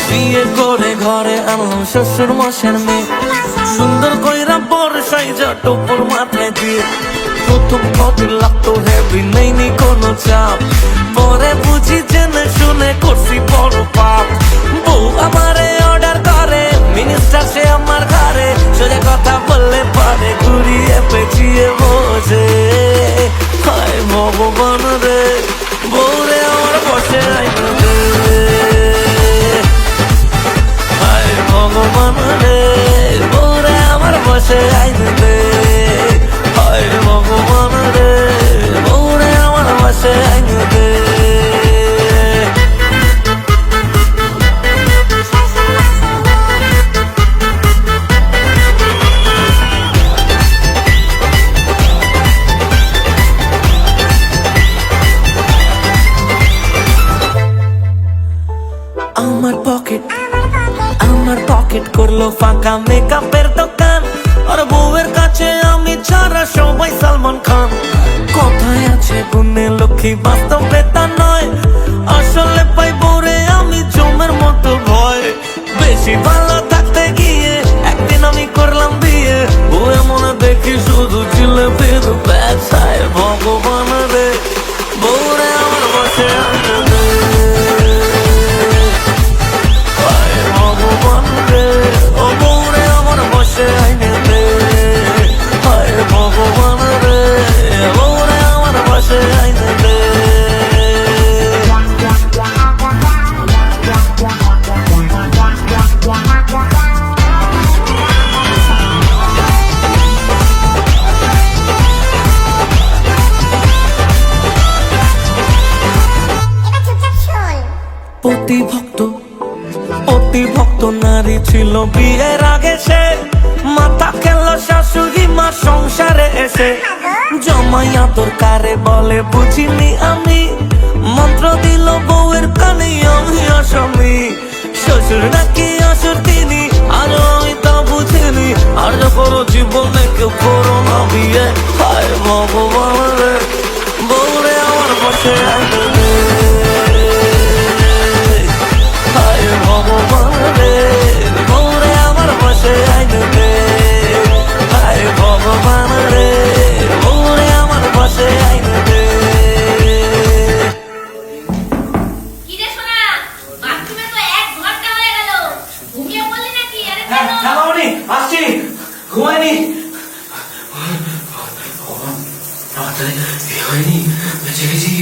বিয়ে করে ঘরে আনলাম শ্বশুর মশার মেয়ে, সুন্দর কইরা বড় সাইজা টোপর মাথায় দিয়ে। প্রথম কত লাগতো হেভি, নেইনি কোনো চাপ, পরে বুঝি জেনে শুনে করছি বড় পাপ। বউ আমারে অর্ডার করে, মিনিস্টার সে আমার ঘরে, সোজা কথা বললে পারে ঘুরিয়ে পেঁচিয়ে বোঝে। হায় ভগবান রে, বউরে আমার বসে আইনা দে। হায় ভগবান রে, বউরে আমার বসে আইনা দে। হায় ভগবান রে, বউরে আমার বসে আইনা দে। আমার পকেট করলো ফাঁকা মেকআপের দোকান, আর বউয়ের কাছে আমি ছাড়া সবাই সালমান খান। কোথায় আছে গুণে লক্ষ্মী, বাস্তবে তা নয়, আসলে পাই বউরে আমি জমের মতো ভয়। বেশি ভালো থাকতে গিয়ে একদিন আমি করলাম বিয়ে, বউয়ে মনে দেখি শুধু জিলেবির ব্যবসায়। ভগবান রে, বউরে আমার বসে আনতে দে। ভগবান রে, ও বউরে আমার বসে আইনে দে। হায় ভগবান রে, বউরে আমার বসে আইনে দে। অতিভক্ত নারী ছিল বিয়ের আগে সে, মাথা খেলো শাশুড়ি মা সংসারে এসে। জমাই আদর কারে বলে বুঝিনি আমি, মন্ত্র দিল বউয়ের কানে আমি আসামি। শ্বশুর নাকি আসুর তিনি, আর আমি তা বুঝিনি। আর যখন জীবনে কেউ করো না বিয়ে, হায় ভগবান রে, বউরে আমার বসে আইনে দে। হায় ভগবান রে, বউরে আমার বসে আইনে দে। হায় ভগবান রে, বউরে আমার বসে আইনে দে। কিরে সোনা, বাথরুমে তো 1 ঘন্টা হয়ে গেল, ঘুমিয়ে পড়লি নাকি? আরে কেন? জামামণি আসছি, ঘুমাইনি। তাড়াতাড়ি বিয়ে হয়নি, বেঁচে গেছি।